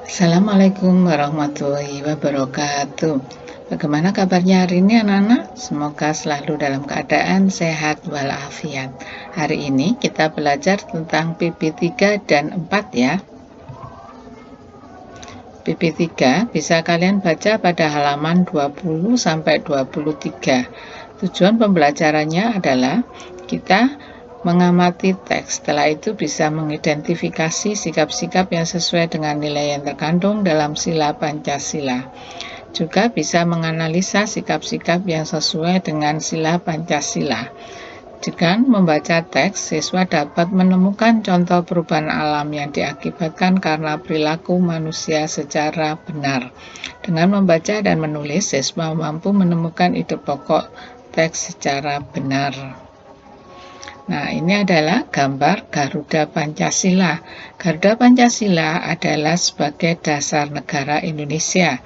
Assalamualaikum warahmatullahi wabarakatuh. Bagaimana kabarnya hari ini anak-anak? Semoga selalu dalam keadaan sehat walafiat. Hari ini kita belajar tentang PP3 dan 4 ya. PP3 bisa kalian baca pada halaman 20 sampai 23. Tujuan pembelajarannya adalah kita mengamati teks, setelah itu bisa mengidentifikasi sikap-sikap yang sesuai dengan nilai yang terkandung dalam sila Pancasila. Juga bisa menganalisa sikap-sikap yang sesuai dengan sila Pancasila. Dengan membaca teks, siswa dapat menemukan contoh perubahan alam yang diakibatkan karena perilaku manusia secara benar. Dengan membaca dan menulis, siswa mampu menemukan ide pokok teks secara benar. Nah, ini adalah gambar Garuda Pancasila. Garuda Pancasila adalah sebagai dasar negara Indonesia.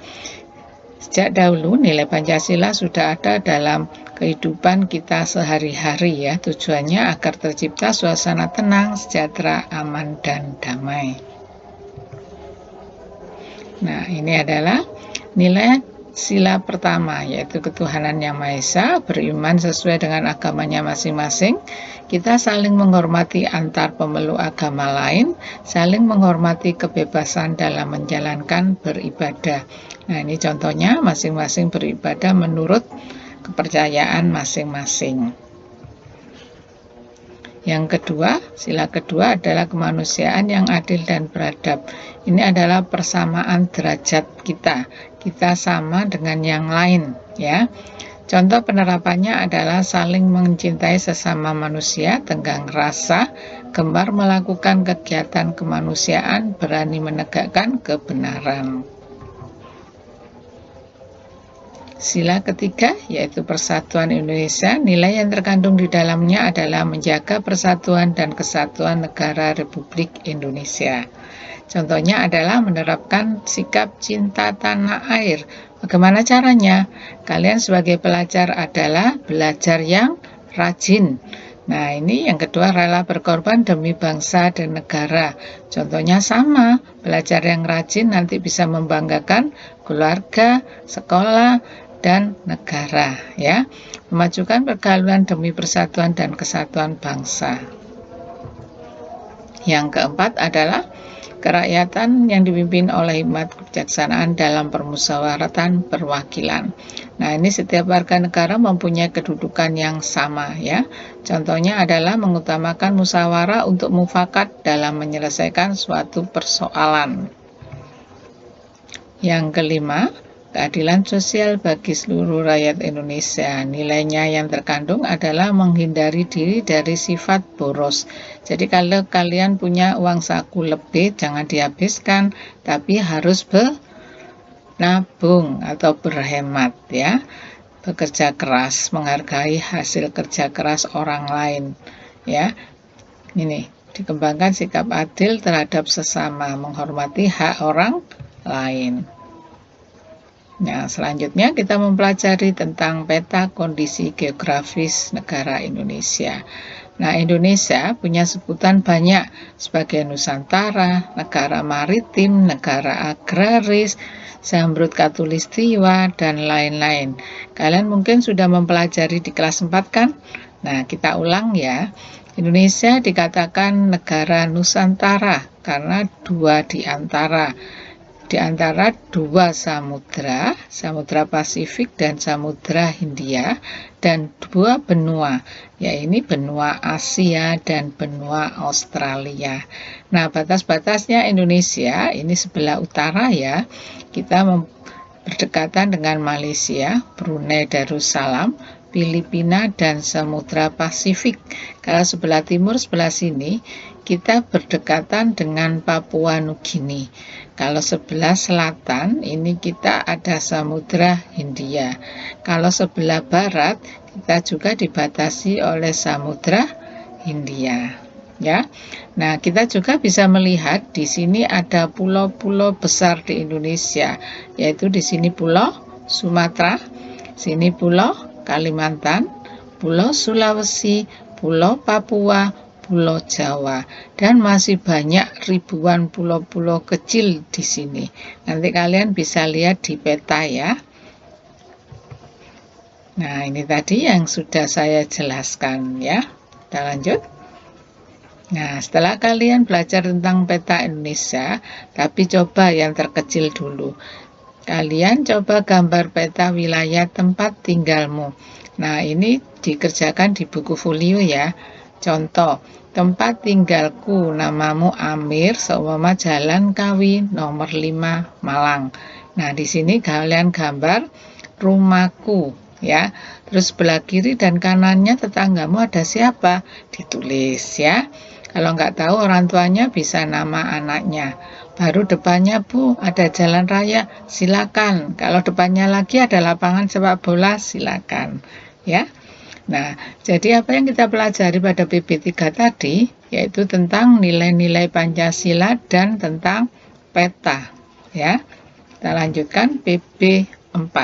Sejak dahulu nilai Pancasila sudah ada dalam kehidupan kita sehari-hari ya. Tujuannya agar tercipta suasana tenang, sejahtera, aman, dan damai. Nah, ini adalah nilai sila pertama, yaitu ketuhanan yang Maha Esa, beriman sesuai dengan agamanya masing-masing. Kita saling menghormati antar pemeluk agama lain, saling menghormati kebebasan dalam menjalankan beribadah. Nah, ini contohnya masing-masing beribadah menurut kepercayaan masing-masing. Yang kedua, sila kedua adalah kemanusiaan yang adil dan beradab. Ini adalah persamaan derajat kita. Kita sama dengan yang lain, ya. Contoh penerapannya adalah saling mencintai sesama manusia, tenggang rasa, gemar melakukan kegiatan kemanusiaan, berani menegakkan kebenaran. Sila ketiga, yaitu persatuan Indonesia, nilai yang terkandung di dalamnya adalah menjaga persatuan dan kesatuan negara Republik Indonesia. Contohnya adalah menerapkan sikap cinta tanah air. Bagaimana caranya? Kalian sebagai pelajar adalah belajar yang rajin. Nah, ini yang kedua, rela berkorban demi bangsa dan negara. Contohnya sama, belajar yang rajin nanti bisa membanggakan keluarga, sekolah, dan negara, ya. Memajukan pergaulan demi persatuan dan kesatuan bangsa. Yang keempat adalah kerakyatan yang dipimpin oleh hikmat kebijaksanaan dalam permusyawaratan perwakilan. Nah, ini setiap warga negara mempunyai kedudukan yang sama ya. Contohnya adalah mengutamakan musyawarah untuk mufakat dalam menyelesaikan suatu persoalan. Yang kelima, keadilan sosial bagi seluruh rakyat Indonesia. Nilainya yang terkandung adalah menghindari diri dari sifat boros. Jadi kalau kalian punya uang saku lebih, jangan dihabiskan, tapi harus menabung atau berhemat ya. Bekerja keras, menghargai hasil kerja keras orang lain ya. Ini dikembangkan sikap adil terhadap sesama, menghormati hak orang lain. Nah, selanjutnya kita mempelajari tentang peta kondisi geografis negara Indonesia. Nah, Indonesia punya sebutan banyak sebagai Nusantara, negara maritim, negara agraris, zamrud khatulistiwa, dan lain-lain. Kalian mungkin sudah mempelajari di kelas 4 kan? Nah, kita ulang ya. Indonesia dikatakan negara Nusantara karena dua di antara dua samudra, Samudra Pasifik dan Samudra Hindia, dan dua benua, yaitu benua Asia dan benua Australia. Nah, batas-batasnya Indonesia ini sebelah utara ya, kita berdekatan dengan Malaysia, Brunei Darussalam, Filipina, dan Samudra Pasifik. Kalau sebelah timur, sebelah sini, kita berdekatan dengan Papua Nugini. Kalau sebelah selatan, ini kita ada Samudra Hindia. Kalau sebelah barat, kita juga dibatasi oleh Samudra Hindia. Ya, nah kita juga bisa melihat di sini ada pulau-pulau besar di Indonesia, yaitu di sini Pulau Sumatera, sini Pulau Kalimantan, Pulau Sulawesi, Pulau Papua, Pulau Jawa, dan masih banyak ribuan pulau-pulau kecil di sini. Nanti kalian bisa lihat di peta ya. Nah, ini tadi yang sudah saya jelaskan ya. Kita lanjut. Nah, setelah kalian belajar tentang peta Indonesia, tapi coba yang terkecil dulu. Kalian coba gambar peta wilayah tempat tinggalmu. Nah, ini dikerjakan di buku folio ya. Contoh, tempat tinggalku, namamu Amir, seumpama Jalan Kawi nomor 5 Malang. Nah, di sini kalian gambar rumahku ya. Terus sebelah kiri dan kanannya tetanggamu ada siapa? Ditulis ya. Kalau nggak tahu orang tuanya bisa nama anaknya. Baru depannya Bu ada jalan raya, silakan. Kalau depannya lagi ada lapangan sepak bola, silakan. Ya. Nah, jadi apa yang kita pelajari pada PB3 tadi, yaitu tentang nilai-nilai Pancasila dan tentang peta. Ya. Kita lanjutkan PB4.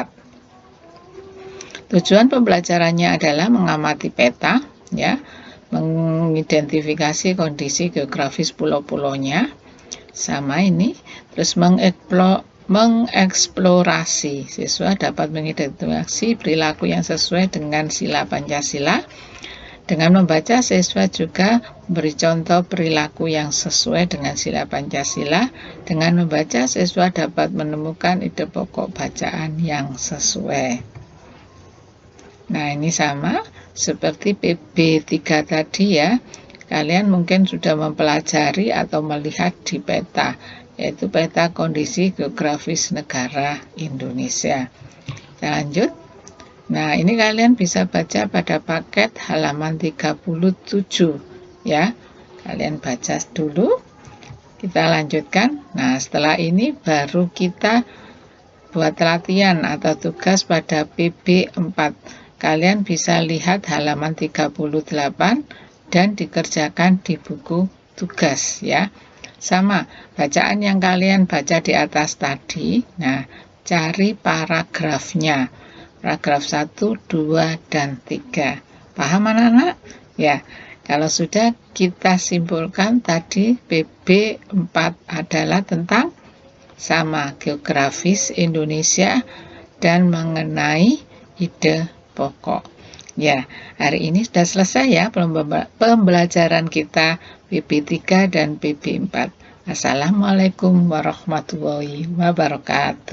Tujuan pembelajarannya adalah mengamati peta, ya, mengidentifikasi kondisi geografis pulau-pulaunya, sama ini, terus mengeksplorasi. Siswa dapat mengidentifikasi perilaku yang sesuai dengan sila Pancasila. Dengan membaca, siswa juga memberi contoh perilaku yang sesuai dengan sila Pancasila. Dengan membaca, siswa dapat menemukan ide pokok bacaan yang sesuai. Nah, ini sama seperti PB3 tadi ya. Kalian mungkin sudah mempelajari atau melihat di peta, yaitu peta kondisi geografis negara Indonesia. Kita lanjut. Nah, ini kalian bisa baca pada paket halaman 37 ya. Kalian baca dulu. Kita lanjutkan. Nah, setelah ini baru kita buat latihan atau tugas pada PB4. Kalian bisa lihat halaman 38 dan dikerjakan di buku tugas ya. Sama, bacaan yang kalian baca di atas tadi. Nah, cari paragrafnya. Paragraf 1, 2, dan 3. Paham anak-anak? Ya, kalau sudah kita simpulkan tadi PB4 adalah tentang sama geografis Indonesia dan mengenai ide pokok. Ya, hari ini sudah selesai ya pembelajaran kita PB3 dan PB4. Assalamualaikum warahmatullahi wabarakatuh.